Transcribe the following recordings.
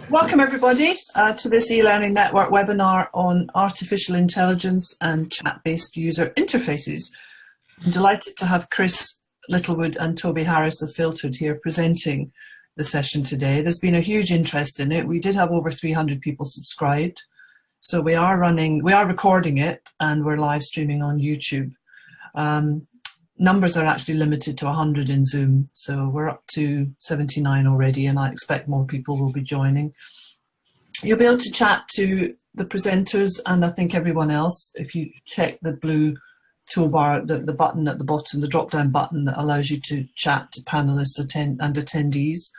Welcome everybody to this e-learning network webinar on artificial intelligence and chat-based user interfaces. I'm delighted to have Chris Littlewood and Toby Harris of Filtered here presenting the session today. There's been a huge interest in it. We did have over 300 people subscribed. So we are recording it and we're live streaming on YouTube. Numbers are actually limited to 100 in Zoom, so we're up to 79 already, and I expect more people will be joining. You'll be able to chat to the presenters and I think everyone else if you check the blue toolbar, the button at the bottom, the drop-down button that allows you to chat to panelists and attendees.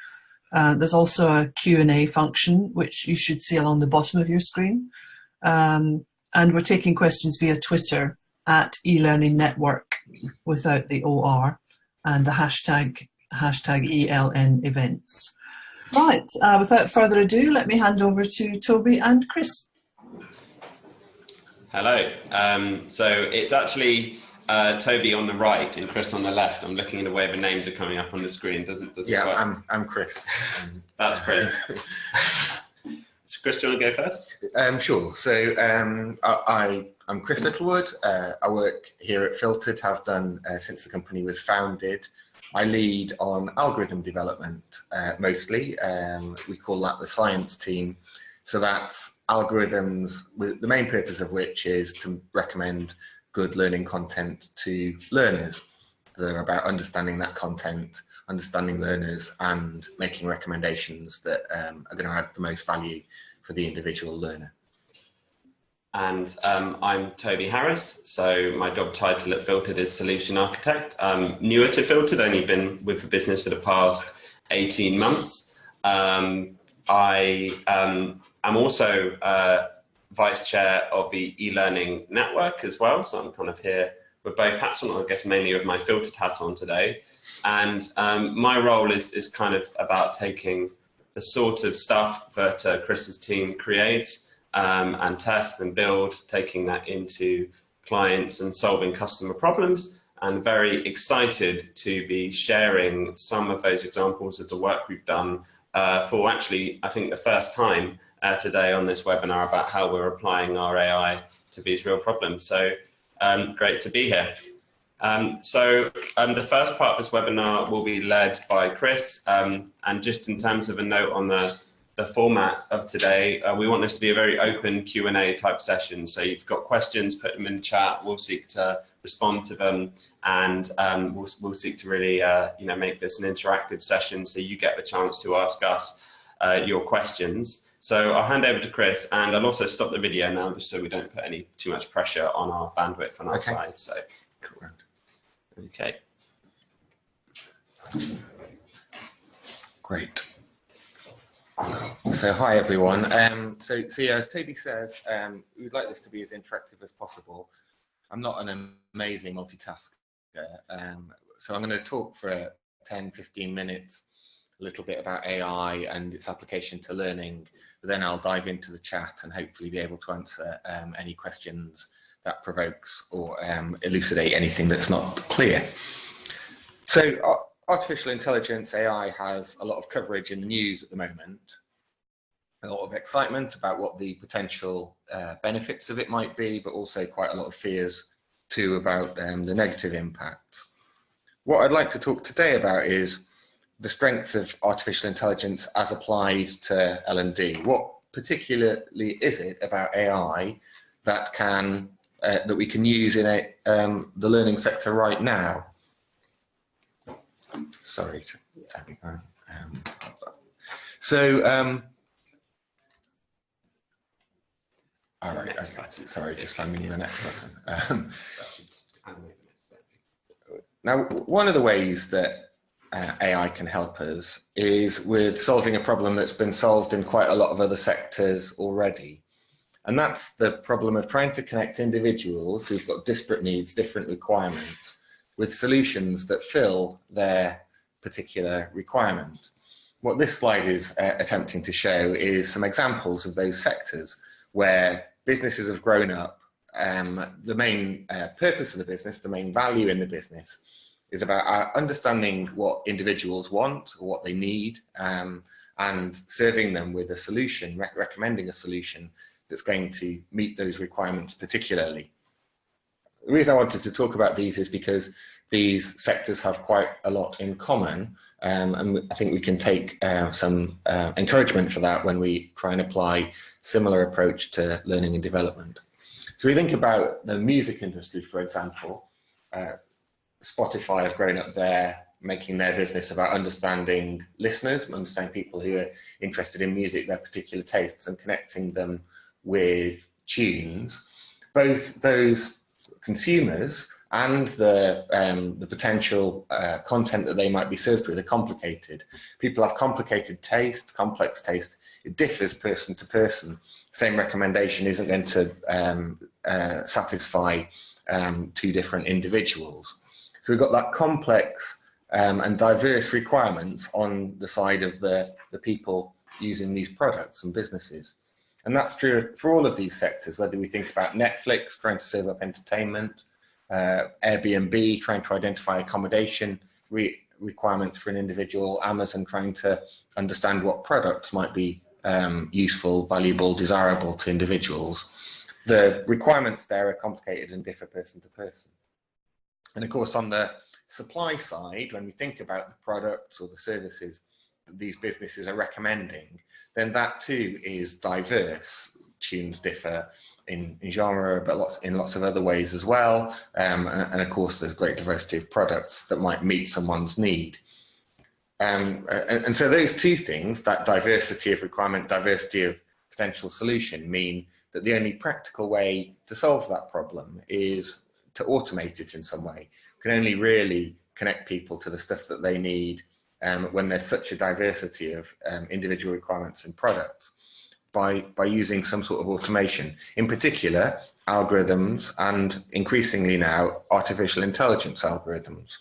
There's also a Q&A function, which you should see along the bottom of your screen. And we're taking questions via Twitter at eLearning Network without the OR, and the hashtag eLN events. Right, without further ado, let me hand over to Toby and Chris. Hello. So it's actually Toby on the right and Chris on the left. I'm looking at the way the names are coming up on the screen. Doesn't yeah, quite... I'm Chris. That's Chris. So Chris, do you want to go first? Sure. So I'm Chris Littlewood. I work here at Filtered, have done since the company was founded. I lead on algorithm development mostly. We call that the science team. So that's algorithms, with the main purpose of which is to recommend good learning content to learners. They're about understanding that content, understanding learners, and making recommendations that are going to add the most value for the individual learner. And I'm Toby Harris, so my job title at Filtered is Solution Architect. I'm newer to Filtered, only been with the business for the past 18 months. I'm also Vice Chair of the e-learning network as well, so I'm kind of here with both hats on, I guess mainly with my Filtered hat on today. And my role is kind of about taking the sort of stuff that Chris's team creates and test and build, taking that into clients and solving customer problems, and very excited to be sharing some of those examples of the work we've done for actually, I think, the first time today on this webinar about how we're applying our AI to these real problems. So great to be here. The first part of this webinar will be led by Chris, and just in terms of a note on the format of today, we want this to be a very open Q&A type session. So you've got questions, put them in the chat, we'll seek to respond to them, and we'll seek to really make this an interactive session so you get the chance to ask us your questions. So I'll hand over to Chris, and I'll also stop the video now just so we don't put too much pressure on our bandwidth on our side. So Correct. Okay. Great. So hi everyone. So yeah, as Toby says, we'd like this to be as interactive as possible. I'm not an amazing multitasker, so I'm going to talk for 10-15 minutes a little bit about AI and its application to learning. But then I'll dive into the chat and hopefully be able to answer any questions that provokes or elucidate anything that's not clear. So artificial intelligence, AI, has a lot of coverage in the news at the moment. A lot of excitement about what the potential benefits of it might be, but also quite a lot of fears too about the negative impact. What I'd like to talk today about is the strengths of artificial intelligence as applied to L&D. What particularly is it about AI that that we can use in the learning sector right now? Sorry. All right. Okay. Sorry, just finding the next button. Now, one of the ways that AI can help us is with solving a problem that's been solved in quite a lot of other sectors already. And that's the problem of trying to connect individuals who've got disparate needs, different requirements, with solutions that fill their particular requirement. What this slide is attempting to show is some examples of those sectors where businesses have grown up. The main purpose of the business, the main value in the business, is about understanding what individuals want or what they need, and serving them with a solution, recommending a solution that's going to meet those requirements particularly. The reason I wanted to talk about these is because these sectors have quite a lot in common, and I think we can take some encouragement for that when we try and apply similar approach to learning and development. So we think about the music industry, for example. Spotify has grown up there, making their business about understanding listeners, understanding people who are interested in music, their particular tastes, and connecting them with tunes. Both those consumers and the potential content that they might be served with are complicated. People have complicated taste, complex taste. It differs person to person. The same recommendation isn't going to satisfy two different individuals. So we've got that complex and diverse requirements on the side of the people using these products and businesses. And that's true for all of these sectors, whether we think about Netflix trying to serve up entertainment, Airbnb trying to identify accommodation requirements for an individual, Amazon trying to understand what products might be useful, valuable, desirable to individuals. The requirements there are complicated and differ person to person. And of course, on the supply side, when we think about the products or the services that these businesses are recommending, then that too is diverse. Tunes differ in genre, but in lots of other ways as well. And of course, there's great diversity of products that might meet someone's need. And so those two things, that diversity of requirement, diversity of potential solution, mean that the only practical way to solve that problem is to automate it in some way. We can only really connect people to the stuff that they need when there's such a diversity of individual requirements and products by using some sort of automation, in particular algorithms and increasingly now artificial intelligence algorithms.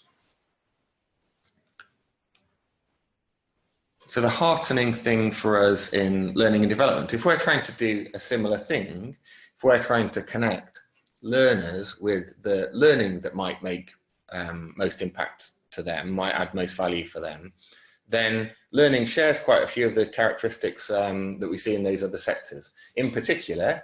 So the heartening thing for us in learning and development, if we're trying to do a similar thing, if we're trying to connect learners with the learning that might make most impact to them, might add most value for them, then learning shares quite a few of the characteristics that we see in those other sectors. In particular,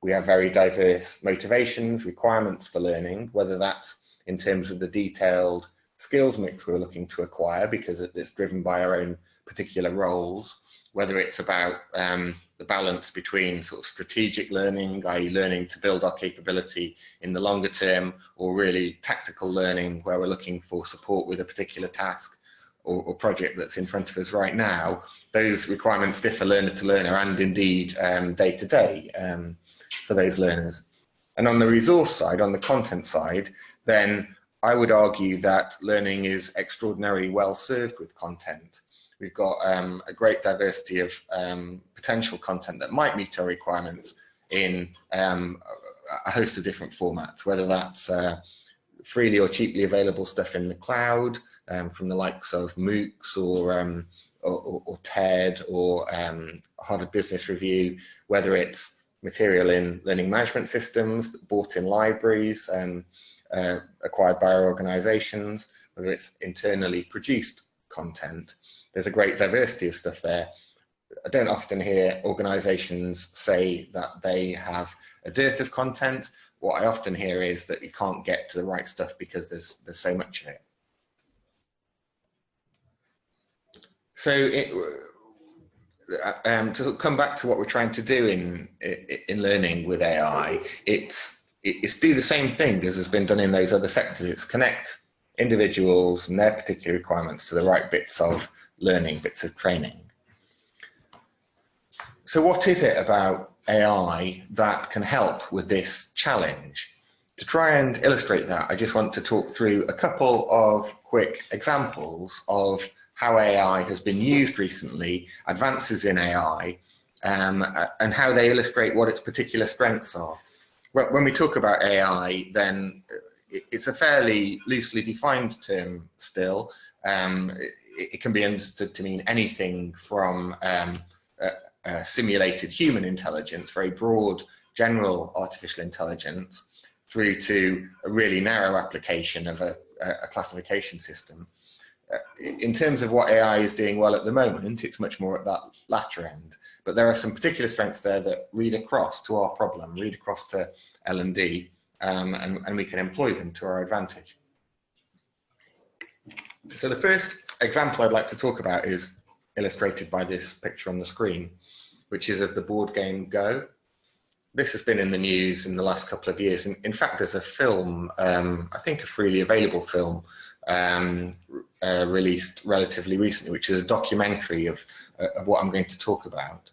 we have very diverse motivations, requirements for learning, whether that's in terms of the detailed skills mix we're looking to acquire because it's driven by our own particular roles, whether it's about the balance between sort of strategic learning, i.e. learning to build our capability in the longer term, or really tactical learning where we're looking for support with a particular task or project that's in front of us right now. Those requirements differ learner to learner and indeed day to day for those learners. And on the resource side, on the content side, then I would argue that learning is extraordinarily well served with content. We've got a great diversity of potential content that might meet our requirements in a host of different formats, whether that's freely or cheaply available stuff in the cloud from the likes of MOOCs or TED or Harvard Business Review, whether it's material in learning management systems, bought in libraries, acquired by our organizations, whether it's internally produced content. There's a great diversity of stuff there. I don't often hear organizations say that they have a dearth of content. What I often hear is that you can't get to the right stuff because there's so much of it. So to come back to what we're trying to do in learning with AI, it's do the same thing as has been done in those other sectors. It's connect individuals and their particular requirements to the right bits of learning, bits of training. So what is it about AI that can help with this challenge? To try and illustrate that, I just want to talk through a couple of quick examples of how AI has been used recently, advances in AI, and how they illustrate what its particular strengths are. When we talk about AI, then it's a fairly loosely defined term still. It can be understood to mean anything from simulated human intelligence, very broad general artificial intelligence, through to a really narrow application of a a classification system. In terms of what AI is doing well at the moment, it's much more at that latter end. But there are some particular strengths there that read across to our problem, read across to L&D, and we can employ them to our advantage. So the first example I'd like to talk about is illustrated by this picture on the screen, which is of the board game Go. This has been in the news in the last couple of years. In fact, there's a film, I think a freely available film, released relatively recently, which is a documentary of what I'm going to talk about.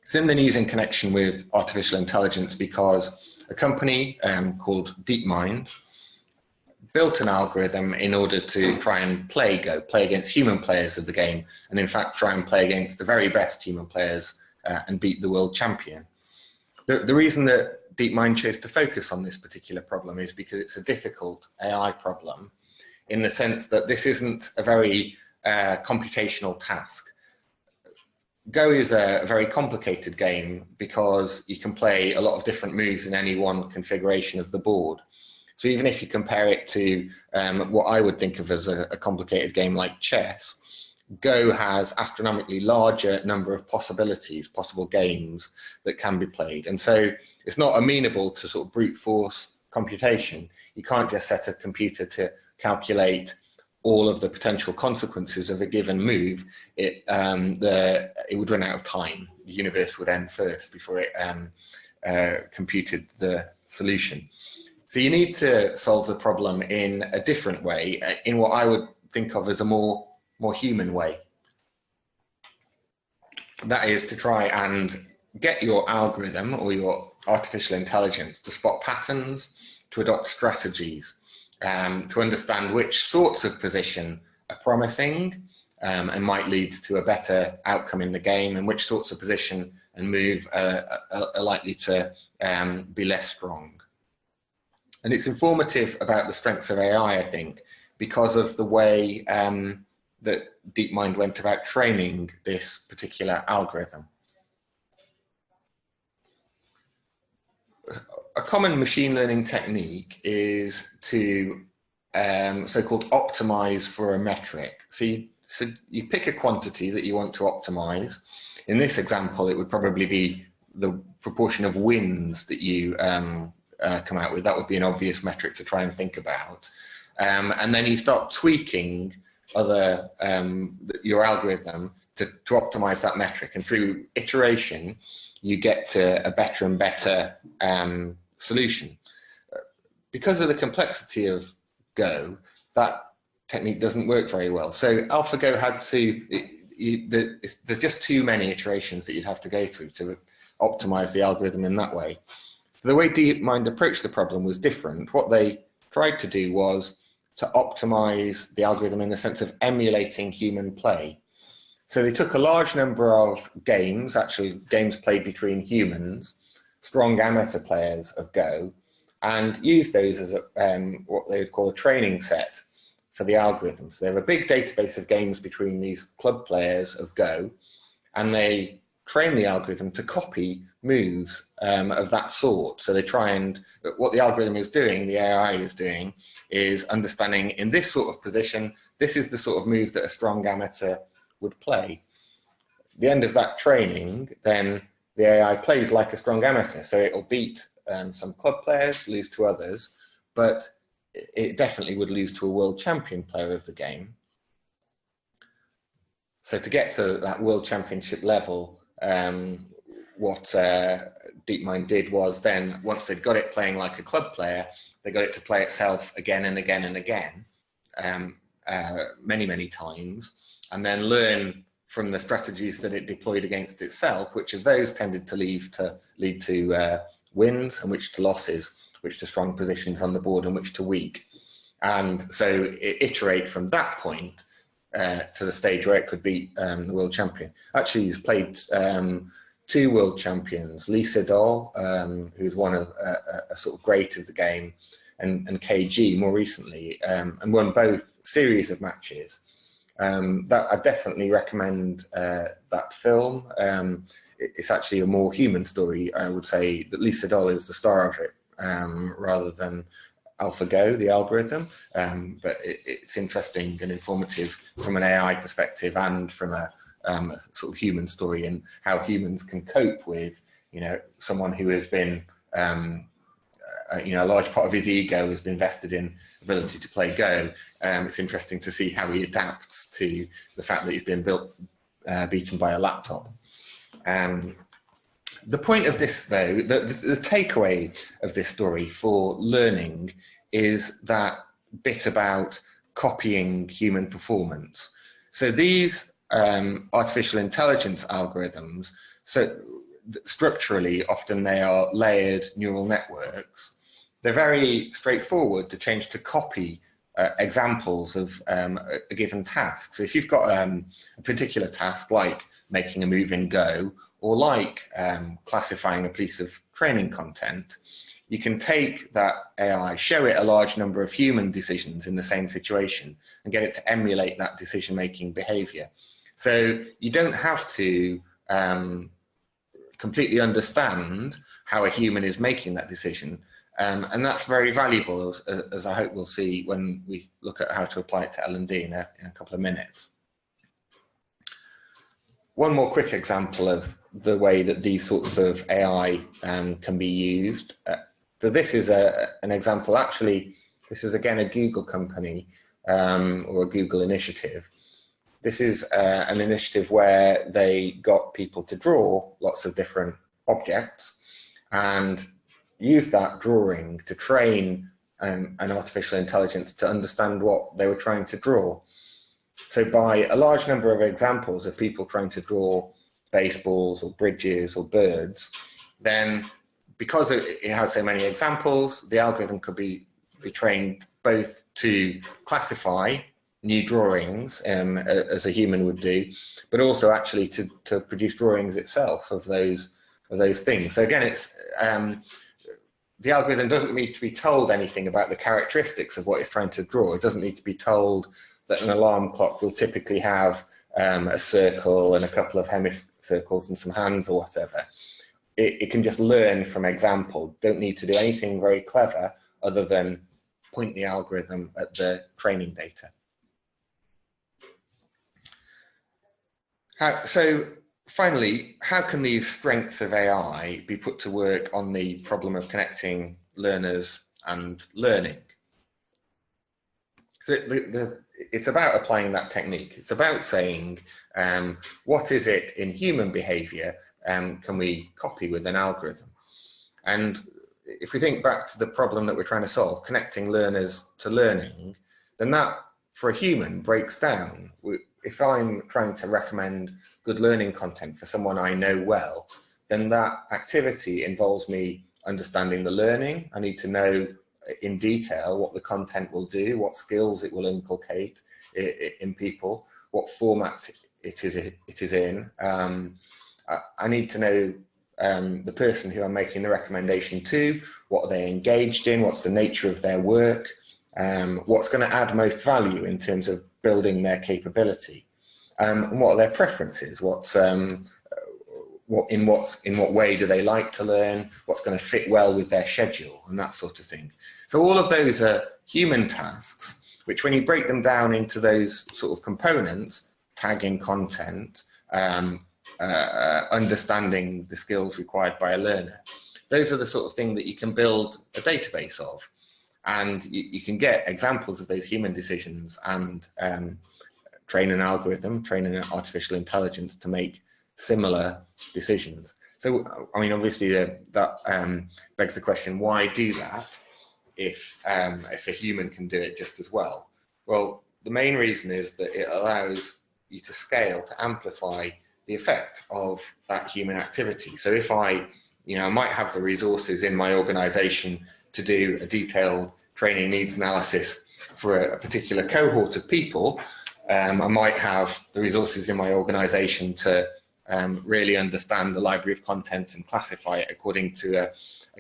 It's in the news in connection with artificial intelligence because a company called DeepMinds built an algorithm in order to try and play Go, play against human players of the game, and in fact try and play against the very best human players and beat the world champion. The reason that DeepMind chose to focus on this particular problem is because it's a difficult AI problem, in the sense that this isn't a very computational task. Go is a very complicated game because you can play a lot of different moves in any one configuration of the board. So even if you compare it to what I would think of as a complicated game like chess, Go has astronomically larger number of possibilities, possible games that can be played. And so it's not amenable to sort of brute force computation. You can't just set a computer to calculate all of the potential consequences of a given move. It would run out of time. The universe would end first before it computed the solution. So you need to solve the problem in a different way, in what I would think of as a more human way. That is to try and get your algorithm or your artificial intelligence to spot patterns, to adopt strategies, to understand which sorts of position are promising and might lead to a better outcome in the game, and which sorts of position and move are likely to be less strong. And it's informative about the strengths of AI, I think, because of the way that DeepMind went about training this particular algorithm. A common machine learning technique is to so-called optimize for a metric. So you pick a quantity that you want to optimize. In this example, it would probably be the proportion of wins that you come out with. That would be an obvious metric to try and think about. And then you start tweaking your algorithm to optimize that metric. And through iteration, you get to a better and better solution. Because of the complexity of Go, that technique doesn't work very well. So AlphaGo had to, there's just too many iterations that you'd have to go through to optimize the algorithm in that way. So the way DeepMind approached the problem was different. What they tried to do was to optimize the algorithm in the sense of emulating human play. So they took a large number of games, actually games played between humans, strong amateur players of Go, and used those as what they would call a training set for the algorithm. So they have a big database of games between these club players of Go, and they train the algorithm to copy moves of that sort. So they try and, what the algorithm is doing, the AI is doing, is understanding in this sort of position, this is the sort of move that a strong amateur would play. At the end of that training, then the AI plays like a strong amateur. So it'll beat some club players, lose to others, but it definitely would lose to a world champion player of the game. So to get to that world championship level, what DeepMind did was then, once they'd got it playing like a club player, they got it to play itself again and again and again, many, many times, and then learn from the strategies that it deployed against itself, which of those tended to lead to wins, and which to losses, which to strong positions on the board, and which to weak. And so it iterate from that point to the stage where it could beat the world champion. Actually, he's played two world champions, Lee Sedol, who's one of a sort of great of the game, and KG more recently, and won both series of matches. That I definitely recommend that film. It's actually a more human story, I would say, that Lee Sedol is the star of it, rather than AlphaGo, the algorithm, but it's interesting and informative from an AI perspective and from a sort of human story and how humans can cope with, someone who has been, a large part of his ego has been vested in ability to play Go. It's interesting to see how he adapts to the fact that he's been beaten by a laptop. The point of this, though, the takeaway of this story for learning is that bit about copying human performance. So these artificial intelligence algorithms, so structurally, often they are layered neural networks. They're very straightforward to change to copy examples of a given task. So if you've got a particular task like making a move in Go, or like classifying a piece of training content, you can take that AI, show it a large number of human decisions in the same situation, and get it to emulate that decision-making behavior. So you don't have to completely understand how a human is making that decision. And that's very valuable, as I hope we'll see when we look at how to apply it to L&D in a couple of minutes. One more quick example of the way that these sorts of AI can be used. So this is an example. Actually, this is again a Google company or a Google initiative. This is an initiative where they got people to draw lots of different objects and use that drawing to train an artificial intelligence to understand what they were trying to draw. So by a large number of examples of people trying to draw baseballs or bridges or birds, then because it has so many examples, the algorithm could be trained both to classify new drawings as a human would do, but also actually to produce drawings itself of those things. So again, it's the algorithm doesn't need to be told anything about the characteristics of what it's trying to draw. It doesn't need to be told that an alarm clock will typically have a circle and a couple of semicircles and some hands or whatever. It can just learn from example. Don't need to do anything very clever other than point the algorithm at the training data. So finally, how can these strengths of AI be put to work on the problem of connecting learners and learning? So it's about applying that technique. It's about saying, what is it in human behavior can we copy with an algorithm? And if we think back to the problem that we're trying to solve, connecting learners to learning, then that, for a human, breaks down. If I'm trying to recommend good learning content for someone I know well, then that activity involves me understanding the learning. I need to know in detail what the content will do, what skills it will inculcate in people, what format it is in. I need to know the person who I'm making the recommendation to, what are they engaged in, what's the nature of their work, what's going to add most value in terms of building their capability, and what are their preferences, in what way do they like to learn, what's going to fit well with their schedule, and that sort of thing. So all of those are human tasks, which when you break them down into those sort of components, tagging content, understanding the skills required by a learner, those are the sort of thing that you can build a database of. And you can get examples of those human decisions and train an algorithm, train an artificial intelligence to make similar decisions. So, I mean, obviously that begs the question, why do that if a human can do it just as well? Well, the main reason is that it allows you to scale, to amplify the effect of that human activity. So if I might have the resources in my organization to do a detailed training needs analysis for a particular cohort of people, I might have the resources in my organization to really understand the library of content and classify it according to a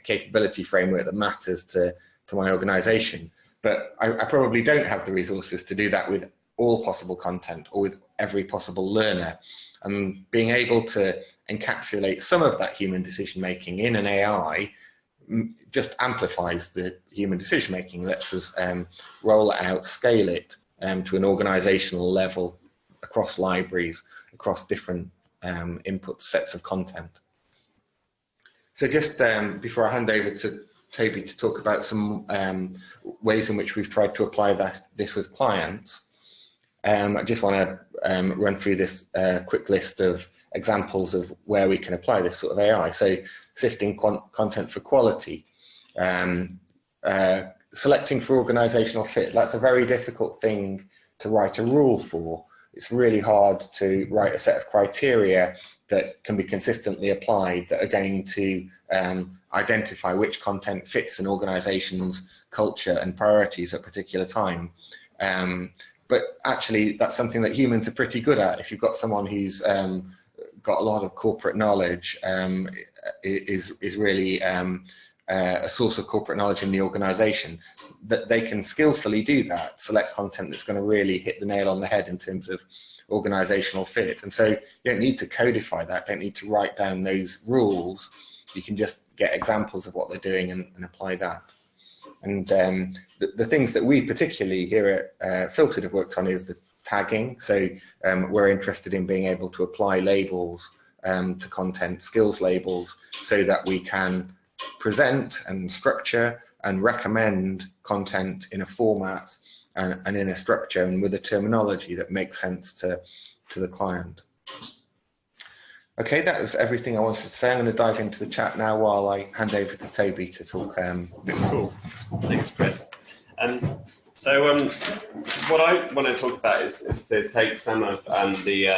capability framework that matters to my organization. But I probably don't have the resources to do that with all possible content or with every possible learner. And being able to encapsulate some of that human decision making in an AI just amplifies the human decision making, lets us roll it out, scale it to an organizational level across libraries, across different input sets of content. So just before I hand over to Toby to talk about some ways in which we've tried to apply this with clients, I just want to run through this quick list of examples of where we can apply this sort of AI. So sifting content for quality, selecting for organizational fit. That's a very difficult thing to write a rule for. It's really hard to write a set of criteria that can be consistently applied that are going to identify which content fits an organization's culture and priorities at a particular time. But actually, that's something that humans are pretty good at. If you've got someone who's got a lot of corporate knowledge, is really a source of corporate knowledge in the organization, that they can skillfully do that, select content that's going to really hit the nail on the head in terms of organizational fit. And so you don't need to codify that, don't need to write down those rules. You can just get examples of what they're doing and apply that. And the things that we particularly here at Filtered have worked on is the tagging. So we're interested in being able to apply labels to content, skills labels, so that we can present and structure and recommend content in a format and in a structure and with a terminology that makes sense to the client. Okay, that was everything I wanted to say. I'm going to dive into the chat now while I hand over to Toby to talk a bit more. Cool. Thanks, Chris. So what I want to talk about is to take some of the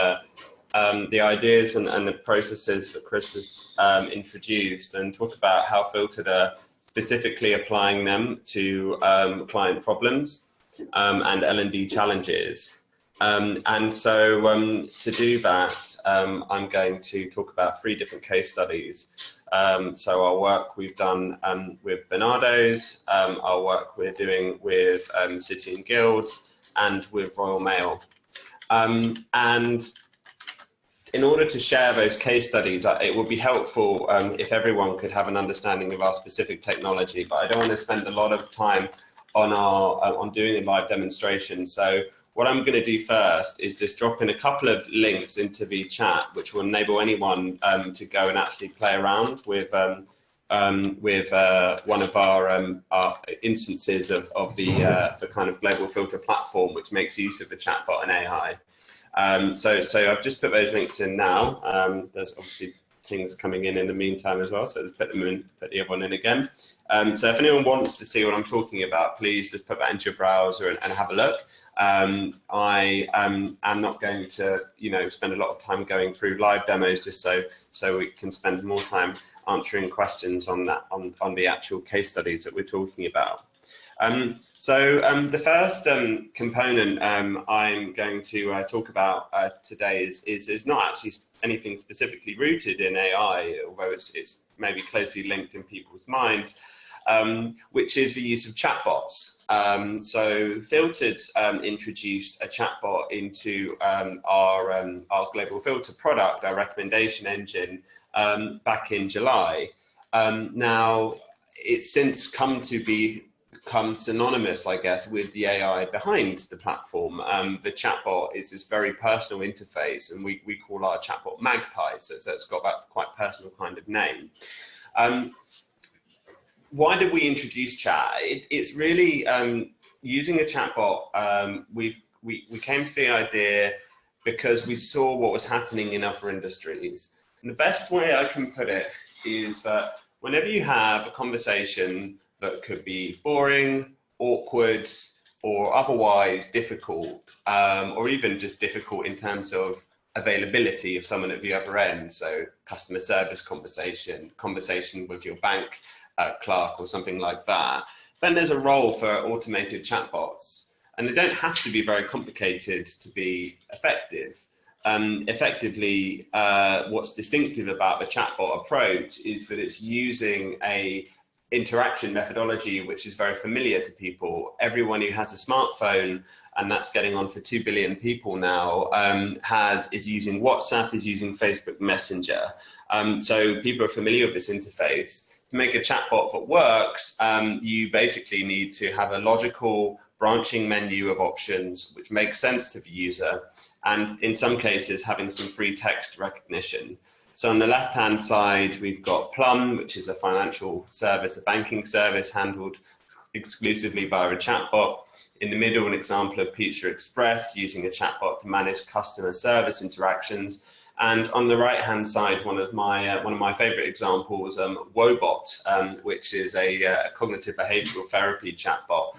ideas and the processes that Chris has introduced and talk about how Filtered are specifically applying them to client problems and L&D challenges. And so to do that, I'm going to talk about 3 different case studies. So our work we've done with Bernardo's, our work we're doing with City and Guilds, and with Royal Mail. And in order to share those case studies, it would be helpful if everyone could have an understanding of our specific technology, but I don't want to spend a lot of time on doing a live demonstration. So what I'm going to do first is just drop in a couple of links into the chat, which will enable anyone to go and actually play around with one of our instances of the kind of global filter platform, which makes use of the chatbot and AI. So I've just put those links in now. There's obviously things coming in the meantime as well, so let's put them in, put the other one in again. So if anyone wants to see what I'm talking about, please just put that into your browser and have a look. I am not going to, spend a lot of time going through live demos, just so we can spend more time answering questions on the actual case studies that we're talking about. So the first component I'm going to talk about today is not actually anything specifically rooted in AI, although it's maybe closely linked in people's minds, which is the use of chatbots. So Filtered introduced a chatbot into our global filter product, our recommendation engine, back in July. Now, it's since come to become synonymous, I guess, with the AI behind the platform. The chatbot is this very personal interface, and we call our chatbot Magpie, so it's got that quite personal kind of name. Why did we introduce chat? It's really using a chatbot. We came to the idea because we saw what was happening in other industries. And the best way I can put it is that whenever you have a conversation that could be boring, awkward, or otherwise difficult, or even just difficult in terms of availability of someone at the other end, so customer service conversation with your bank clerk or something like that, then there's a role for automated chatbots. And they don't have to be very complicated to be effective. Effectively, what's distinctive about the chatbot approach is that it's using a interaction methodology which is very familiar to people. Everyone who has a smartphone, and that's getting on for 2 billion people now, is using WhatsApp, is using Facebook Messenger. So people are familiar with this interface. to make a chatbot that works, you basically need to have a logical branching menu of options which makes sense to the user, and in some cases having some free text recognition. So on the left-hand side, we've got Plum, which is a financial service, a banking service handled exclusively via a chatbot. In the middle, an example of Pizza Express using a chatbot to manage customer service interactions. And on the right-hand side, one of my favorite examples, Wobot, which is a cognitive behavioral therapy chatbot,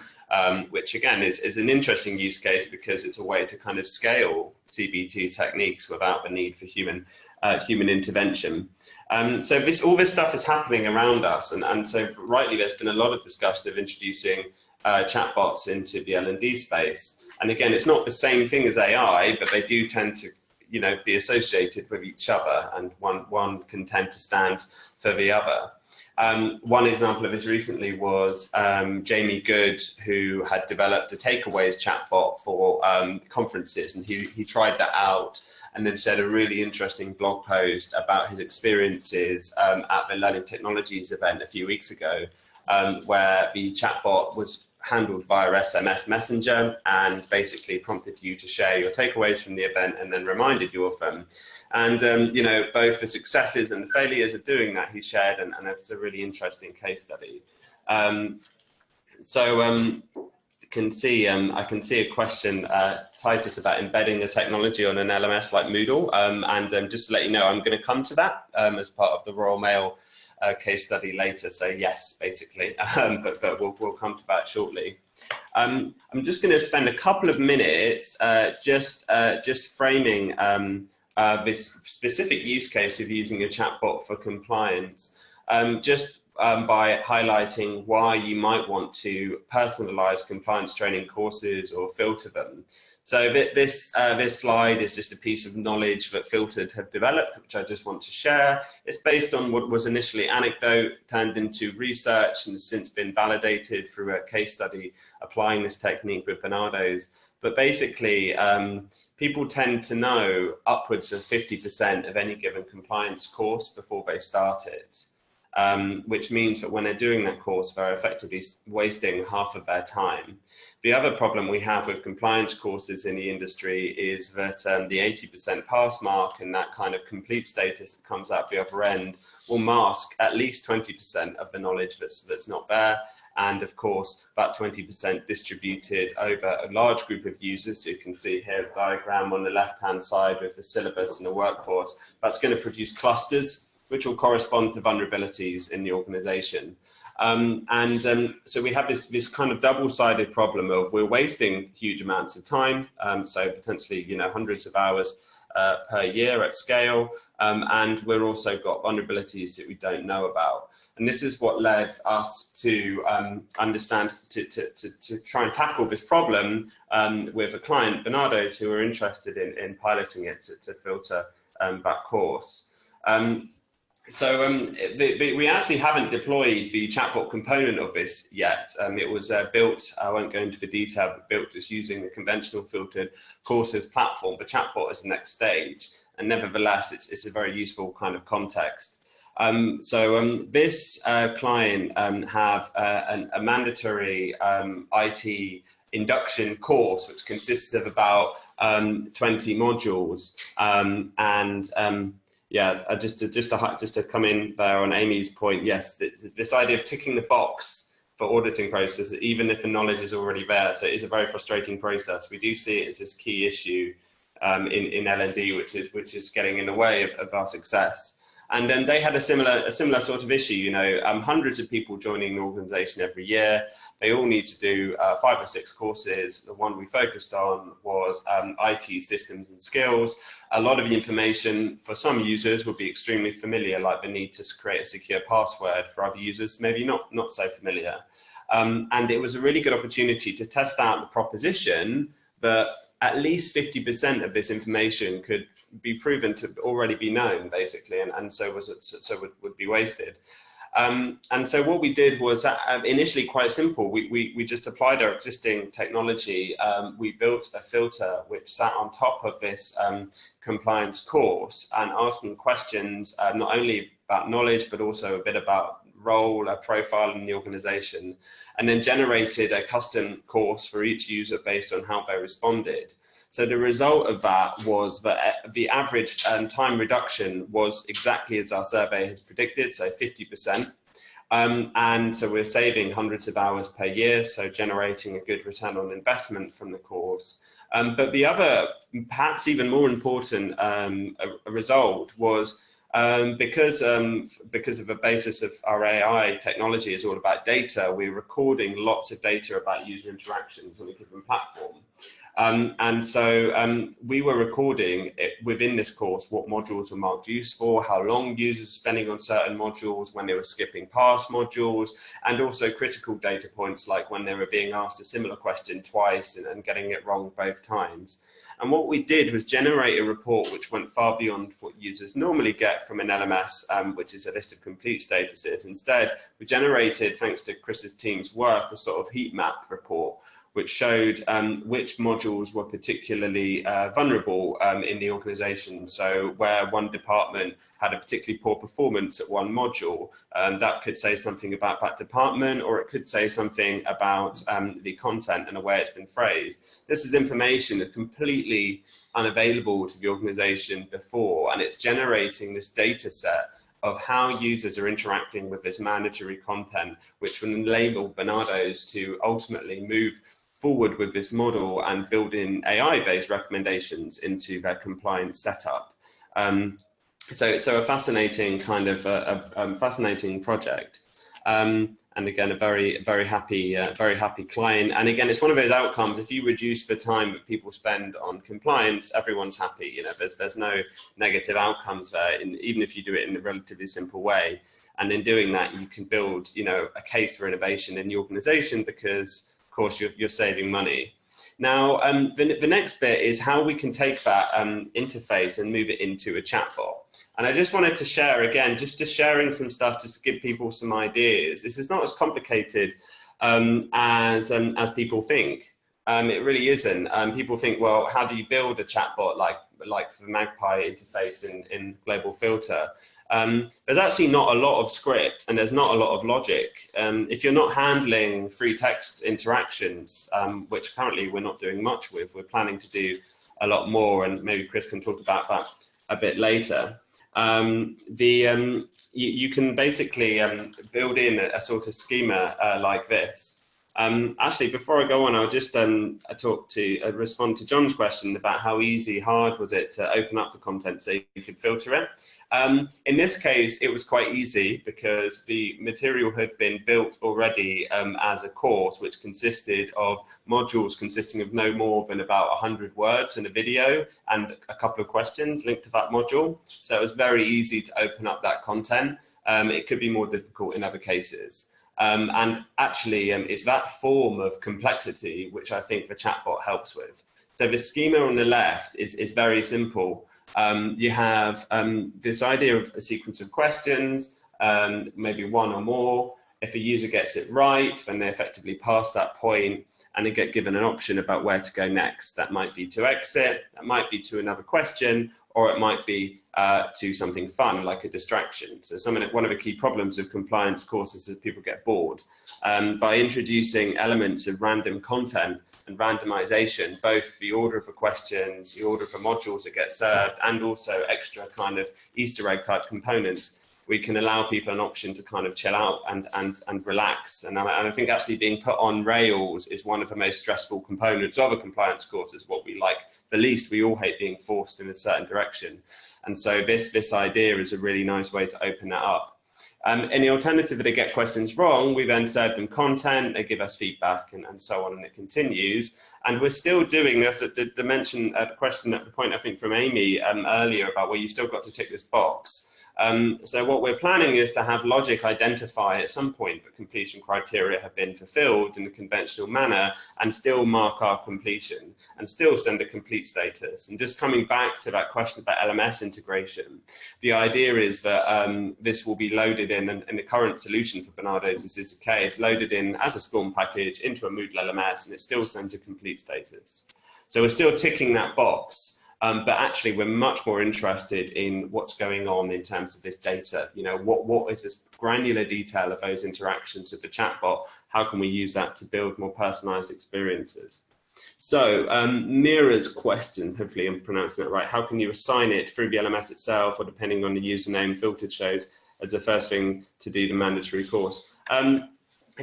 which again is an interesting use case because it's a way to kind of scale CBT techniques without the need for human intervention. So all this stuff is happening around us, and so rightly there's been a lot of discussion of introducing chatbots into the L&D space. And again, it's not the same thing as AI, but they do tend to be associated with each other, and one can tend to stand for the other. One example of this recently was Jamie Good, who had developed the Takeaways chatbot for conferences, and he tried that out and then shared a really interesting blog post about his experiences at the Learning Technologies event a few weeks ago, where the chatbot was handled via SMS Messenger and basically prompted you to share your takeaways from the event and then reminded you of them. And both the successes and the failures of doing that he shared, and it's a really interesting case study. I can see a question, Titus, about embedding the technology on an LMS like Moodle, and just to let you know, I'm going to come to that as part of the Royal Mail case study later. So yes, basically, but we'll come to that shortly. I'm just going to spend a couple of minutes just framing this specific use case of using a chatbot for compliance, by highlighting why you might want to personalize compliance training courses or filter them. So this slide is just a piece of knowledge that Filtered have developed, which I just want to share. It's based on what was initially anecdote, turned into research, and has since been validated through a case study applying this technique with Bernardo's. But basically, people tend to know upwards of 50% of any given compliance course before they start it. Which means that when they're doing that course, they're effectively wasting half of their time. The other problem we have with compliance courses in the industry is that the 80% pass mark and that kind of complete status that comes out the other end will mask at least 20% of the knowledge that's not there. And of course, about 20% distributed over a large group of users. So you can see here a diagram on the left-hand side with the syllabus and the workforce. That's going to produce clusters, which will correspond to vulnerabilities in the organization. So we have this kind of double-sided problem of we're wasting huge amounts of time, so potentially hundreds of hours per year at scale, and we're also got vulnerabilities that we don't know about. And this is what led us to understand, to try and tackle this problem with a client, Bernardo's, who are interested in piloting it to filter that course. We actually haven't deployed the chatbot component of this yet. It was built, I won't go into the detail, but built just using the conventional filtered courses platform. The chatbot is the next stage, and nevertheless, it's a very useful kind of context. This client have a mandatory IT induction course, which consists of about 20 modules, yeah, just to come in there on Amy's point, yes, this idea of ticking the box for auditing process, even if the knowledge is already there, so it is a very frustrating process. We do see it as this key issue in L&D, which is getting in the way of our success. And then they had a similar sort of issue. Hundreds of people joining an organization every year. They all need to do 5 or 6 courses. The one we focused on was IT systems and skills. A lot of the information for some users would be extremely familiar, like the need to create a secure password. For other users, maybe not so familiar. And it was a really good opportunity to test out the proposition that at least 50% of this information could be proven to already be known, basically, and so would be wasted. And so what we did was initially quite simple. We just applied our existing technology. We built a filter which sat on top of this compliance course and asking questions not only about knowledge, but also a bit about role, a profile in the organization, and then generated a custom course for each user based on how they responded. So the result of that was that the average time reduction was exactly as our survey has predicted, so 50%. And so we're saving hundreds of hours per year, so generating a good return on investment from the course. But the other, perhaps even more important result was because of the basis of our AI technology is all about data, we're recording lots of data about user interactions on a given platform. And so we were recording within this course what modules were marked useful, how long users were spending on certain modules, when they were skipping past modules, and also critical data points like when they were being asked a similar question twice and getting it wrong both times. And what we did was generate a report which went far beyond what users normally get from an LMS, which is a list of complete statuses. Instead, we generated, thanks to Chris's team's work, a sort of heat map report, which showed which modules were particularly vulnerable in the organization. So where one department had a particularly poor performance at one module, that could say something about that department, or it could say something about the content and the way it's been phrased. This is information that's completely unavailable to the organization before, and it's generating this data set of how users are interacting with this mandatory content, which will enable Barnardo's to ultimately move forward with this model and build in AI-based recommendations into their compliance setup. So a fascinating kind of fascinating project. And again, a very happy client. And again, it's one of those outcomes. If you reduce the time that people spend on compliance, everyone's happy. You know, there's no negative outcomes there, even if you do it in a relatively simple way. And in doing that, you can build, you know, a case for innovation in the organization because, of course, you're saving money. Now, the next bit is how we can take that interface and move it into a chatbot. And I just wanted to share, again, just sharing some stuff to give people some ideas. This is not as complicated as people think. It really isn't. People think, well, how do you build a chatbot like the Magpie interface in Global Filter? There's actually not a lot of script and there's not a lot of logic. If you're not handling free text interactions, which currently we're not doing much with, we're planning to do a lot more, and maybe Chris can talk about that a bit later. You can basically build in a sort of schema like this. Actually, before I go on, I'll just respond to John's question about how easy, hard was it to open up the content so you could filter it. In this case, it was quite easy because the material had been built already as a course, which consisted of modules consisting of no more than about 100 words and a video and a couple of questions linked to that module. So it was very easy to open up that content. It could be more difficult in other cases. And actually, it's that form of complexity which I think the chatbot helps with. So the schema on the left is very simple. You have this idea of a sequence of questions, maybe one or more. If a user gets it right, then they effectively pass that point and they get given an option about where to go next. That might be to exit, that might be to another question, or it might be to something fun like a distraction. So one of the key problems of compliance courses is people get bored. By introducing elements of random content and randomization, both the order of the questions, the order of the modules that get served, and also extra kind of Easter egg type components, we can allow people an option to kind of chill out and relax. And I think actually being put on rails is one of the most stressful components of a compliance course. Is what we like the least. We all hate being forced in a certain direction. And so this idea is a really nice way to open that up. In the alternative, if they get questions wrong, we then serve them content, they give us feedback and so on, and it continues. And we're still doing this. To mention a question at the point, I think, from Amy earlier about where you've still got to tick this box. So what we're planning is to have logic identify at some point that completion criteria have been fulfilled in a conventional manner and still mark our completion and still send a complete status. And just coming back to that question about LMS integration, the idea is that this will be loaded in, and the current solution for Barnardo's is okay, it's loaded in as a Spawn package into a Moodle LMS and it still sends a complete status. So we're still ticking that box. But actually, we're much more interested in what's going on in terms of this data. You know, what is this granular detail of those interactions with the chatbot? How can we use that to build more personalized experiences? So Mira's question, hopefully I'm pronouncing it right, how can you assign it through the LMS itself, or depending on the username Filtered shows as the first thing to do the mandatory course?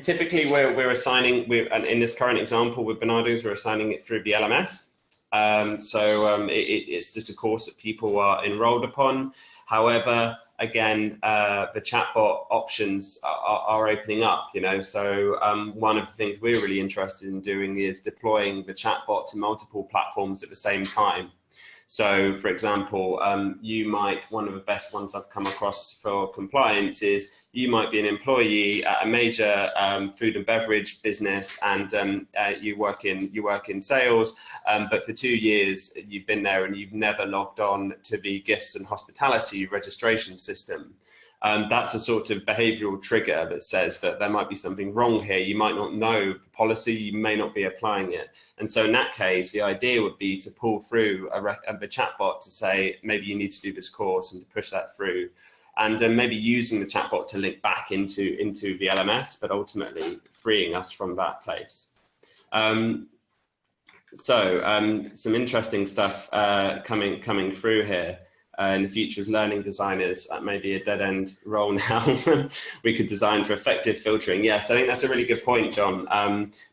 Typically we're assigning, and in this current example with Bernardo's, we're assigning it through the LMS. It's just a course that people are enrolled upon. However, again, the chatbot options are opening up, you know, so one of the things we're really interested in doing is deploying the chatbot to multiple platforms at the same time. So, for example, one of the best ones I've come across for compliance is you might be an employee at a major food and beverage business, and you work in sales, but for 2 years you've been there and you've never logged on to the gifts and hospitality registration system. That's a sort of behavioral trigger that says that there might be something wrong here. You might not know the policy, you may not be applying it. And so in that case, the idea would be to pull through the chatbot to say, maybe you need to do this course, and to push that through. And maybe using the chatbot to link back into the LMS, but ultimately freeing us from that place. Some interesting stuff coming through here. In the future of learning designers, that may be a dead-end role now. We could design for effective filtering. Yes, I think that's a really good point, John.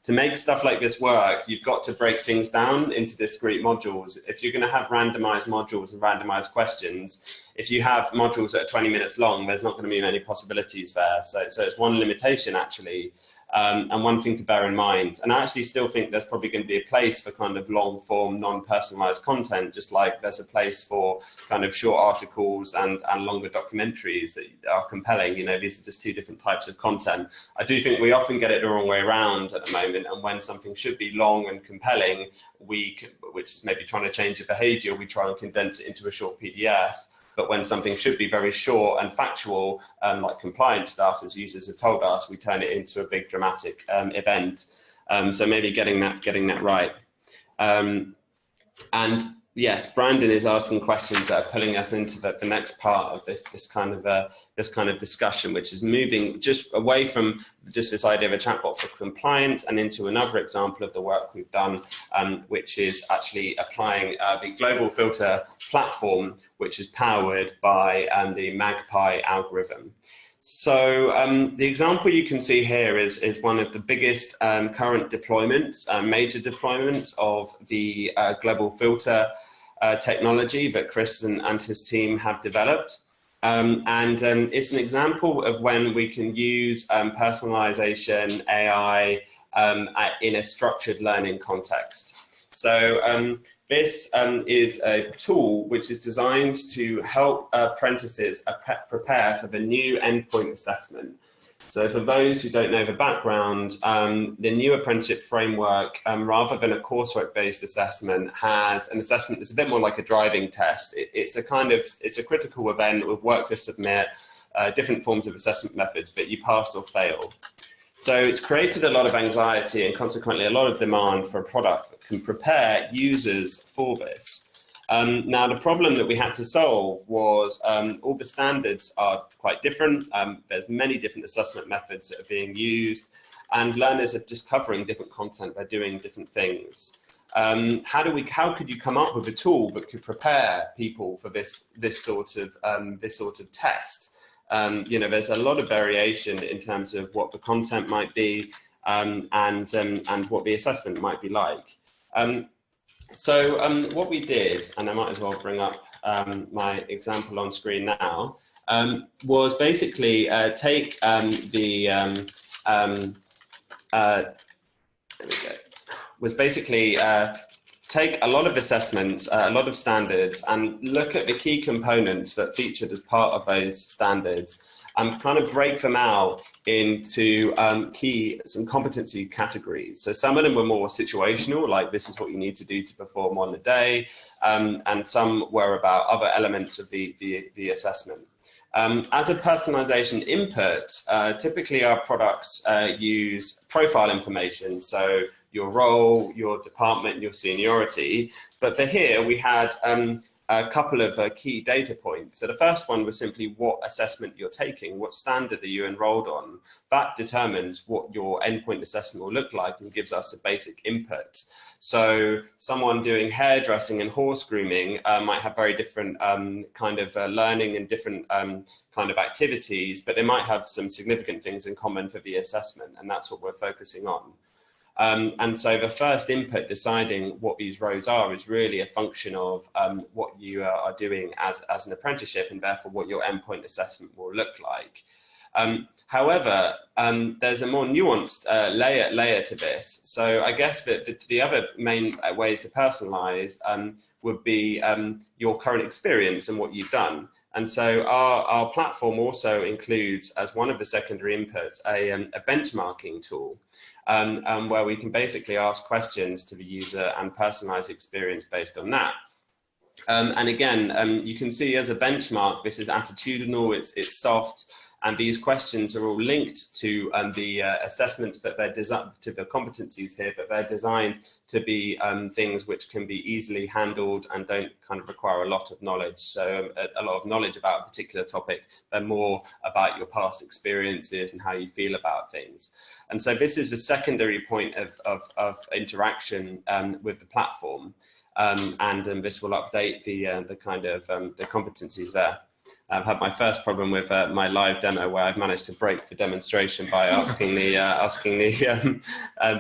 To make stuff like this work, you've got to break things down into discrete modules. If you're going to have randomized modules and randomized questions, if you have modules that are 20 minutes long, there's not going to be many possibilities there. So it's one limitation, actually. And one thing to bear in mind, and I actually still think there's probably going to be a place for kind of long form, non-personalized content, just like there's a place for kind of short articles and longer documentaries that are compelling. You know, these are just two different types of content. I do think we often get it the wrong way around at the moment, and when something should be long and compelling, which is maybe trying to change a behavior, we try and condense it into a short PDF. But when something should be very short and factual, like compliance stuff, as users have told us, we turn it into a big dramatic event. So maybe getting that right. And yes, Brandon is asking questions that are pulling us into the next part of this kind of discussion, which is moving just away from just this idea of a chatbot for compliance and into another example of the work we've done, which is actually applying the global filter platform, which is powered by the Magpie algorithm. So the example you can see here is one of the biggest current deployments, major deployments of the global filter technology that Chris and his team have developed. It's an example of when we can use personalization, AI in a structured learning context. So this is a tool which is designed to help apprentices prepare for the new endpoint assessment. So for those who don't know the background, the new apprenticeship framework, rather than a coursework-based assessment, has an assessment that's a bit more like a driving test. It's a critical event with work to submit, different forms of assessment methods, but you pass or fail. So it's created a lot of anxiety and consequently a lot of demand for a product that can prepare users for this. Now, the problem that we had to solve was all the standards are quite different. There's many different assessment methods that are being used, and learners are just covering different content. They're doing different things. How could you come up with a tool that could prepare people for this sort of test? You know, there's a lot of variation in terms of what the content might be and what the assessment might be like. So what we did, and I might as well bring up my example on screen now, was basically take take a lot of assessments, a lot of standards, and look at the key components that featured as part of those standards, and kind of break them out into some competency categories. So some of them were more situational, like this is what you need to do to perform on the day, and some were about other elements of the assessment. As a personalization input, typically our products use profile information, so your role, your department, your seniority. But for here, we had a couple of key data points. So the first one was simply what assessment you're taking, what standard are you enrolled on. That determines what your endpoint assessment will look like and gives us a basic input. So someone doing hairdressing and horse grooming might have very different kind of learning and different kind of activities, but they might have some significant things in common for the assessment, and that's what we're focusing on. And so the first input deciding what these roles are is really a function of what you are doing as an apprenticeship, and therefore what your endpoint assessment will look like. However, there's a more nuanced layer to this. So I guess that the other main ways to personalize would be your current experience and what you've done. And so our platform also includes, as one of the secondary inputs, a benchmarking tool, where we can basically ask questions to the user and personalize experience based on that. And again, you can see as a benchmark, this is attitudinal, it's soft, and these questions are all linked to the assessments, but they're designed to the competencies here, but they're designed to be things which can be easily handled and don't kind of require a lot of knowledge. So a lot of knowledge about a particular topic, they're more about your past experiences and how you feel about things. And so this is the secondary point of interaction with the platform, and this will update the kind of the competencies there. I've had my first problem with my live demo where I've managed to break the demonstration by asking the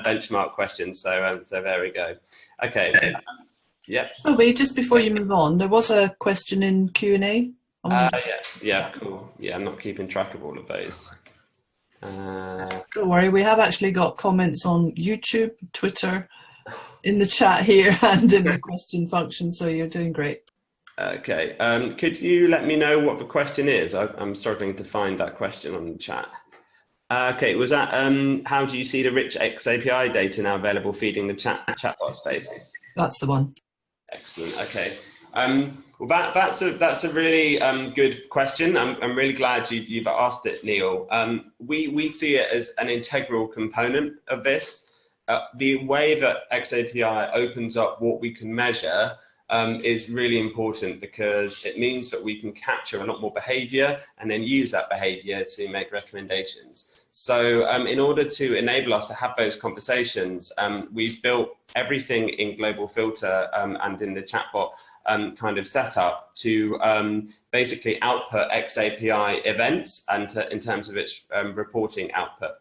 benchmark questions. So there we go. Okay. Yeah. Oh wait, just before you move on, there was a question in Q&A. Yeah, cool. Yeah, I'm not keeping track of all of those. Don't worry, we have actually got comments on YouTube, Twitter, in the chat here, and in the question function. So you're doing great. Okay, could you let me know what the question is? I'm struggling to find that question on the chat. Okay, was that how do you see the rich XAPI data now available feeding the chatbot space? That's the one. Excellent. Okay. Well, that's a really good question. I'm really glad you've asked it, Neil. We see it as an integral component of this. The way that XAPI opens up what we can measure is really important, because it means that we can capture a lot more behavior and then use that behavior to make recommendations. So in order to enable us to have those conversations, we've built everything in Global Filter and in the chatbot kind of setup to basically output XAPI events and in terms of its reporting output.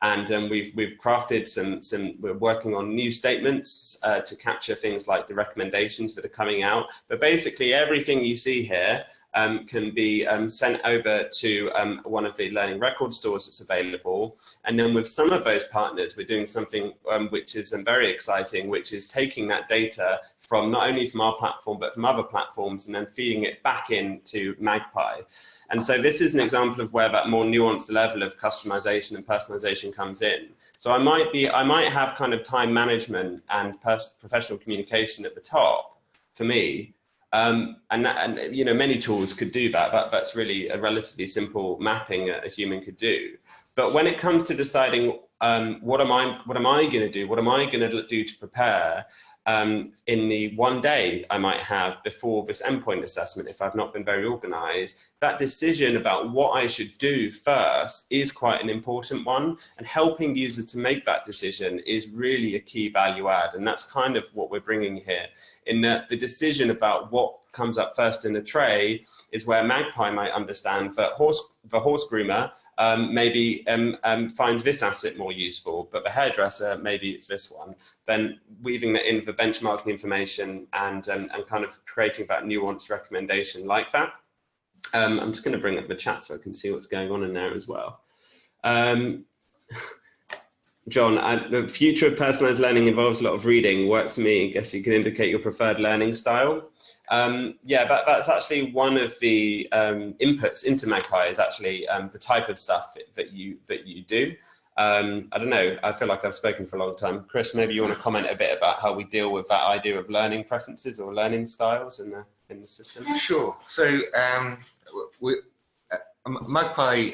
And we've crafted we're working on new statements to capture things like the recommendations that are coming out. But basically everything you see here can be sent over to one of the learning record stores that's available. And then with some of those partners, we're doing something which is very exciting, which is taking that data from not only from our platform, but from other platforms, and then feeding it back into Magpie. And so this is an example of where that more nuanced level of customization and personalization comes in. So I might have kind of time management and professional communication at the top for me. And you know, many tools could do that. That's really a relatively simple mapping a human could do. But when it comes to deciding what am I going to do? What am I going to do to prepare? In the one day I might have before this endpoint assessment, if I've not been very organized, that decision about what I should do first is quite an important one, and helping users to make that decision is really a key value add. And that's kind of what we're bringing here, in that the decision about what comes up first in the tray is where Magpie might understand that the horse groomer maybe finds this asset more useful, but the hairdresser, maybe it's this one. Then weaving that in for benchmarking information and kind of creating that nuanced recommendation like that. I'm just going to bring up the chat so I can see what's going on in there as well. John, the future of personalized learning involves a lot of reading. Works for me. I guess you can indicate your preferred learning style. Yeah, that's actually one of the inputs into Magpie is actually the type of stuff that you do. I don't know. I feel like I've spoken for a long time. Chris, maybe you want to comment a bit about how we deal with that idea of learning preferences or learning styles in the system. Sure. So Magpie,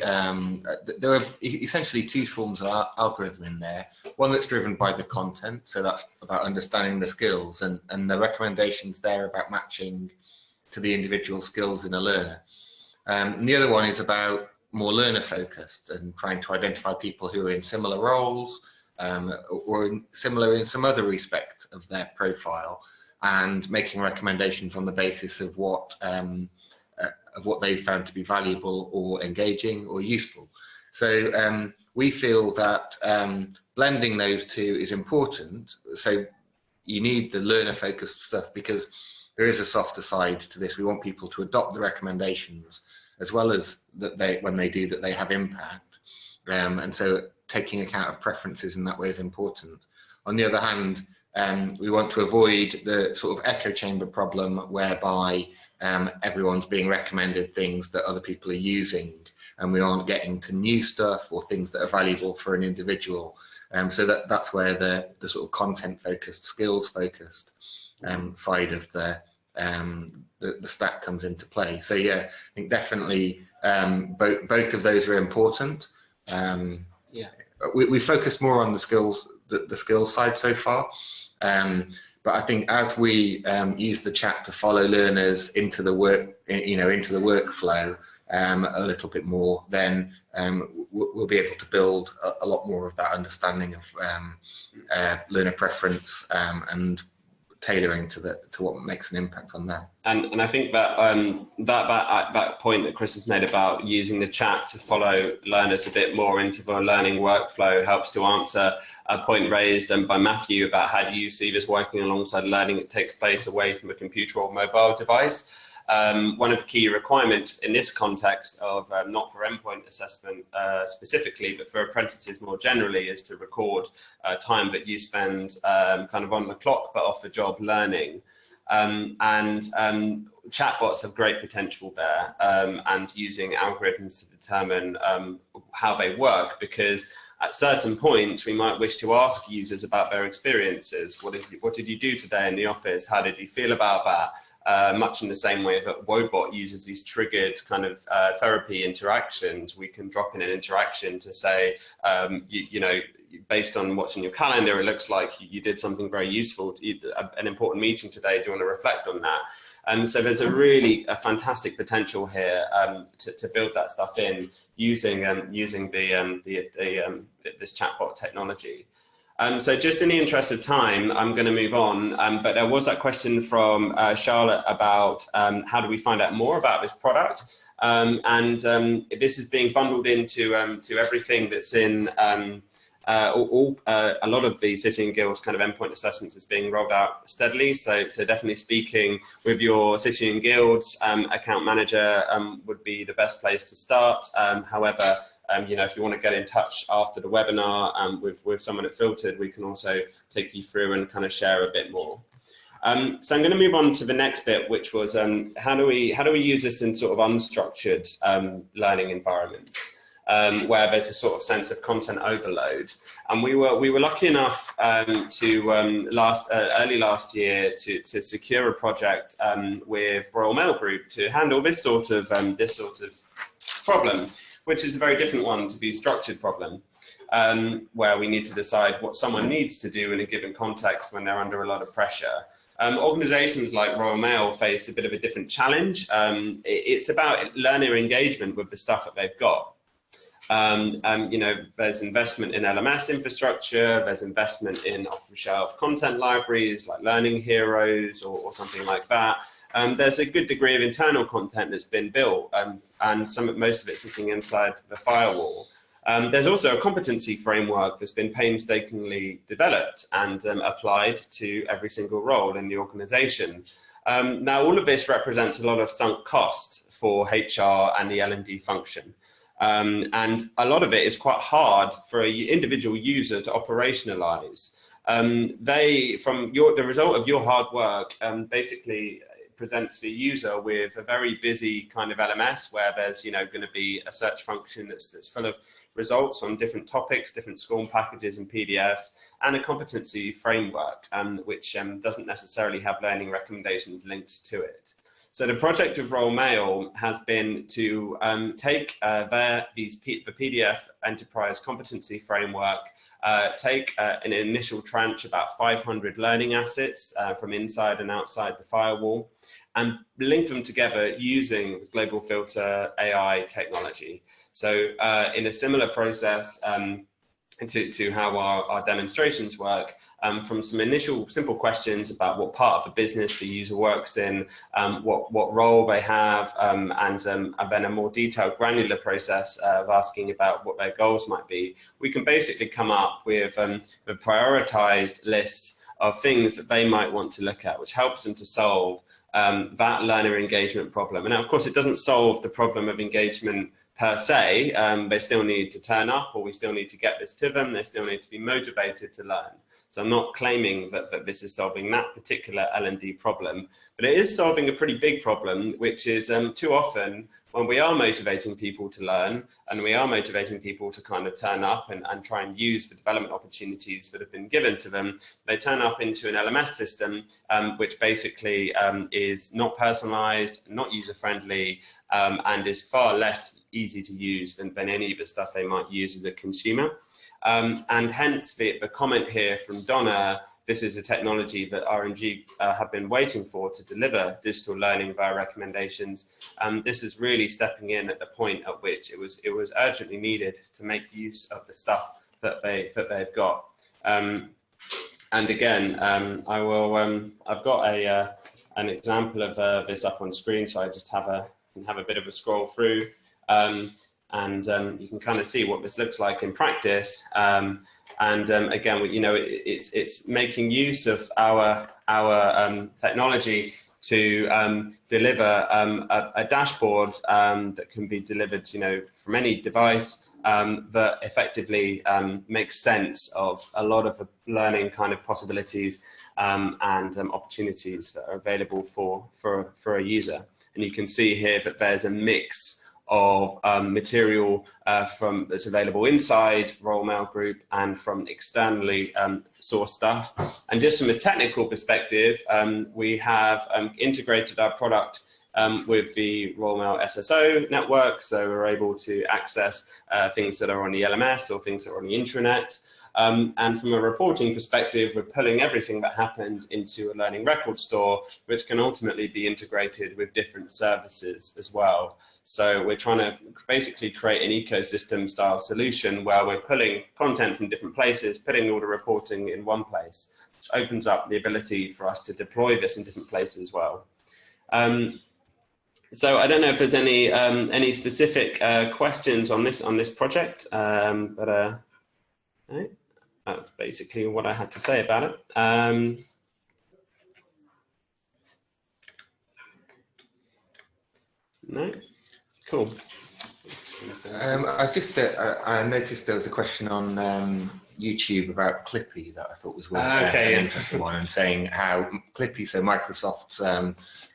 there are essentially two forms of algorithm in there. One that's driven by the content, so that's about understanding the skills, and the recommendations there about matching to the individual skills in a learner. And the other one is about more learner focused and trying to identify people who are in similar roles or similar in some other respect of their profile, and making recommendations on the basis of what they've found to be valuable or engaging or useful. So we feel that blending those two is important. So you need the learner focused stuff because there is a softer side to this. We want people to adopt the recommendations as well as that when they do that they have impact. And so taking account of preferences in that way is important. On the other hand, we want to avoid the sort of echo chamber problem whereby everyone's being recommended things that other people are using and we aren't getting to new stuff or things that are valuable for an individual. So that's where the sort of content focused, skills focused side of the stack comes into play. So yeah, I think definitely both of those are important. Yeah, we focus more on the skills side so far. But I think as we use the chat to follow learners into the into the workflow a little bit more, then we'll be able to build a lot more of that understanding of learner preference and tailoring to what makes an impact on that. And I think that that point that Chris has made about using the chat to follow learners a bit more into the learning workflow helps to answer a point raised by Matthew about how do you see this working alongside learning that takes place away from a computer or mobile device. One of the key requirements in this context of not for endpoint assessment specifically, but for apprentices more generally, is to record time that you spend kind of on the clock but off the job learning. Chatbots have great potential there, and using algorithms to determine how they work, because at certain points we might wish to ask users about their experiences. What did you do today in the office? How did you feel about that? Much in the same way that Wobot uses these triggered kind of therapy interactions, we can drop in an interaction to say, you know, based on what's in your calendar, it looks like you did something very useful, an important meeting today. Do you want to reflect on that? And so there's a fantastic potential here to build that stuff in using this chatbot technology. So just in the interest of time, I'm going to move on. But there was that question from Charlotte about how do we find out more about this product? This is being bundled into everything that's in a lot of the City and Guilds kind of endpoint assessments is being rolled out steadily. So definitely speaking with your City and Guilds account manager would be the best place to start. However, you know, if you want to get in touch after the webinar with someone at Filtered, we can also take you through and kind of share a bit more. So I'm going to move on to the next bit, which was how do we use this in sort of unstructured learning environments, where there's a sort of sense of content overload. And we were lucky enough to early last year to secure a project with Royal Mail Group to handle this sort of problem, which is a very different one to the structured problem, where we need to decide what someone needs to do in a given context when they're under a lot of pressure. Organizations like Royal Mail face a bit of a different challenge. It's about learner engagement with the stuff that they've got. You know, there's investment in LMS infrastructure, there's investment in off-the-shelf content libraries like Learning Heroes or something like that. There's a good degree of internal content that's been built, and most of it sitting inside the firewall. There's also a competency framework that's been painstakingly developed and applied to every single role in the organization. Now, all of this represents a lot of sunk cost for HR and the L&D function. And a lot of it is quite hard for an individual user to operationalize. The result of your hard work basically presents the user with a very busy kind of LMS where there's going to be a search function that's full of results on different topics, different SCORM packages and PDFs, and a competency framework which doesn't necessarily have learning recommendations linked to it. So the project of Royal Mail has been to take the PDF Enterprise Competency Framework, take an initial tranche, about 500 learning assets from inside and outside the firewall, and link them together using Global Filter AI technology. So in a similar process to how our demonstrations work, from some initial simple questions about what part of the business the user works in, what role they have, and then a more detailed granular process of asking about what their goals might be, we can basically come up with a prioritized list of things that they might want to look at, which helps them to solve that learner engagement problem. And of course, it doesn't solve the problem of engagement per se. They still need to turn up, or we still need to get this to them. They still need to be motivated to learn. So I'm not claiming that this is solving that particular L&D problem, but it is solving a pretty big problem, which is too often when we are motivating people to learn and we are motivating people to kind of turn up and try and use the development opportunities that have been given to them, they turn up into an LMS system which basically is not personalized, not user-friendly, and is far less easy to use than any of the stuff they might use as a consumer. And hence the comment here from Donna, this is a technology that R&G have been waiting for to deliver digital learning via recommendations. This is really stepping in at the point at which it was urgently needed to make use of the stuff that they've got. And again, I've got an example of this up on screen, so I just have a bit of a scroll through. And you can kind of see what this looks like in practice. Again, it's making use of our technology to deliver a dashboard that can be delivered, from any device that effectively makes sense of a lot of the learning kind of possibilities and opportunities that are available for a user. And you can see here that there's a mix of material that's available inside Royal Mail Group and from externally sourced stuff. And just from a technical perspective, we have integrated our product with the Royal Mail SSO network, so we're able to access things that are on the LMS or things that are on the intranet. And from a reporting perspective, we're pulling everything that happens into a learning record store, which can ultimately be integrated with different services as well. So we're trying to basically create an ecosystem style solution where we're pulling content from different places, putting all the reporting in one place, which opens up the ability for us to deploy this in different places as well. So I don't know if there's any specific questions on this project, but that's basically what I had to say about it. No, cool. I noticed there was a question on YouTube about Clippy that I thought was worth an interesting one, and saying how Clippy, so Microsoft's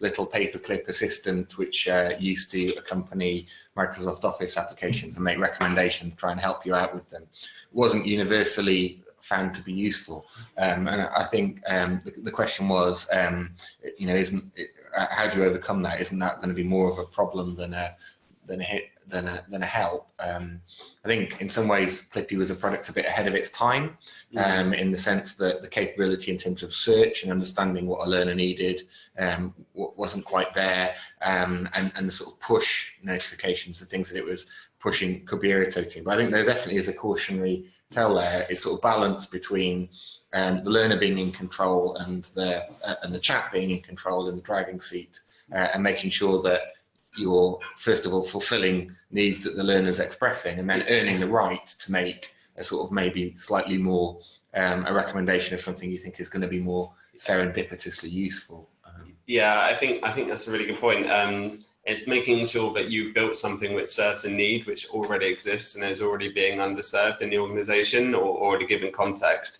little paperclip assistant, which used to accompany Microsoft Office applications and make recommendations, try and help you out with them, wasn't universally found to be useful. And I think the question was, how do you overcome that? Isn't that going to be more of a problem than a help? I think in some ways Clippy was a product a bit ahead of its time, in the sense that the capability in terms of search and understanding what a learner needed wasn't quite there, and the sort of push notifications, the things that it was pushing, could be irritating. But I think there definitely is a cautionary tale there. It's sort of balance between the learner being in control and the chat being in control in the driving seat, and making sure that you're, first of all, fulfilling needs that the learner's expressing, and then earning the right to make a sort of maybe slightly more a recommendation of something you think is going to be more serendipitously useful. Yeah, I think that's a really good point. It's making sure that you've built something which serves a need which already exists and is already being underserved in the organization or already given context.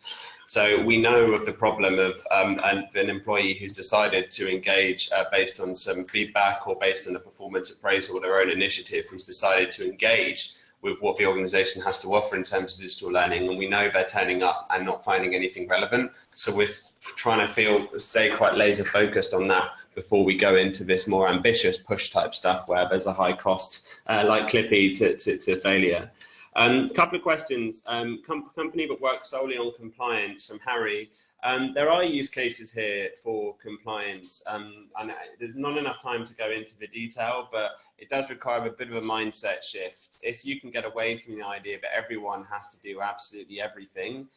So we know of the problem of an employee who's decided to engage based on some feedback or based on a performance appraisal or their own initiative, who's decided to engage with what the organization has to offer in terms of digital learning, and we know they're turning up and not finding anything relevant. So we're trying to stay quite laser focused on that before we go into this more ambitious push type stuff where there's a high cost, like Clippy, to failure. Couple of questions. Company that works solely on compliance from Harry. There are use cases here for compliance, and there's not enough time to go into the detail, but it does require a bit of a mindset shift. If you can get away from the idea that everyone has to do absolutely everything,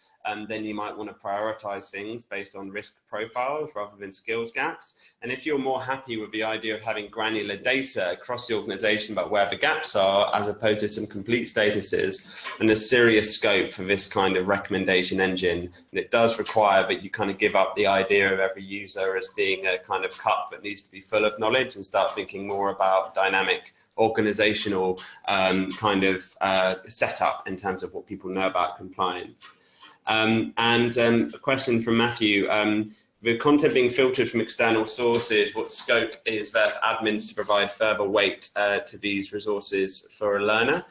then you might want to prioritize things based on risk profiles rather than skills gaps. And if you're more happy with the idea of having granular data across the organization about where the gaps are, as opposed to some complete statuses, and there's serious scope for this kind of recommendation engine. And it does require that you kind of give up the idea of every user as being a kind of cup that needs to be full of knowledge and start thinking more about dynamic organizational kind of setup in terms of what people know about compliance. A question from Matthew. The content being filtered from external sources, what scope is there for admins to provide further weight to these resources for a learner?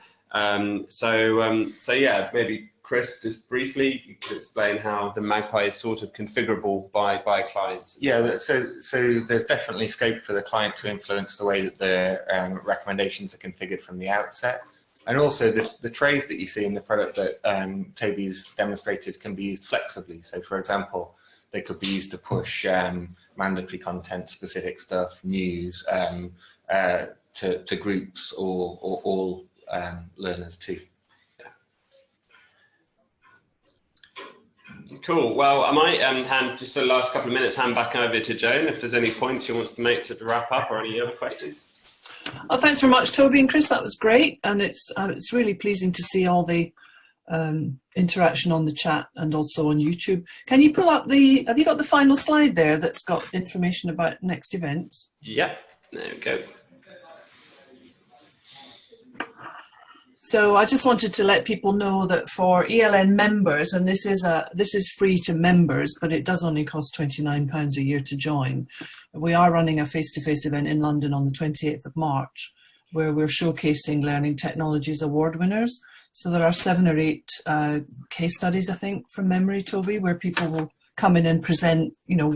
So yeah, maybe Chris, just briefly, you could explain how the Magpie is sort of configurable by clients. Yeah, so there's definitely scope for the client to influence the way that the recommendations are configured from the outset. And also the trays that you see in the product that Toby's demonstrated can be used flexibly. So for example, they could be used to push mandatory content, specific stuff, news to groups or all learners too. Cool. Well, I might hand just the last couple of minutes hand back over to Joan if there's any points she wants to make to wrap up or any other questions. Oh, thanks very much, Toby and Chris. That was great, and it's really pleasing to see all the interaction on the chat and also on YouTube. Can you pull up have you got the final slide there that's got information about next events? Yeah, there we go. So I just wanted to let people know that for eLN members, and this is free to members, but it does only cost £29 a year to join. We are running a face-to-face event in London on the 28th of March, where we're showcasing Learning Technologies Award winners. So there are 7 or 8 case studies, I think, from memory, Toby, where people will come in and present, you know,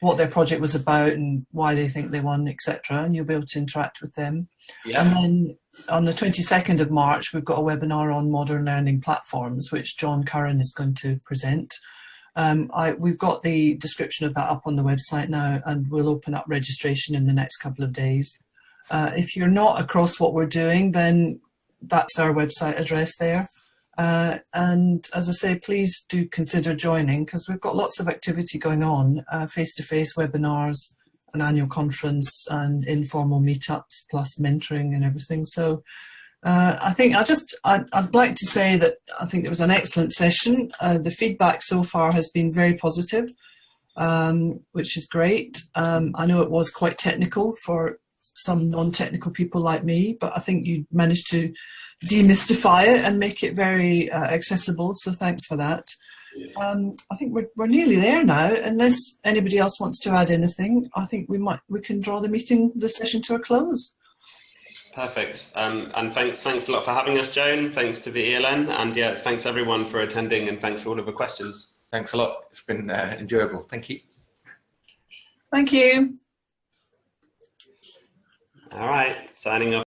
what their project was about and why they think they won, etc. And you'll be able to interact with them. Yeah. And then on the 22nd of March, we've got a webinar on modern learning platforms, which John Curran is going to present. We've got the description of that up on the website now, and we'll open up registration in the next couple of days. If you're not across what we're doing, then that's our website address there. And as I say, please do consider joining, because we've got lots of activity going on, face-to-face webinars, an annual conference and informal meetups, plus mentoring and everything. So I think I'd like to say that I think it was an excellent session. The feedback so far has been very positive, which is great. I know it was quite technical for some non-technical people like me, but I think you managed to demystify it and make it very accessible, so thanks for that. I think we're nearly there now. Unless anybody else wants to add anything, I think we can draw the session to a close. Perfect. And thanks a lot for having us, Joan. Thanks to the eLN, and yeah, thanks everyone for attending, and thanks for all of the questions. Thanks a lot. It's been enjoyable. Thank you. Thank you. All right, signing off.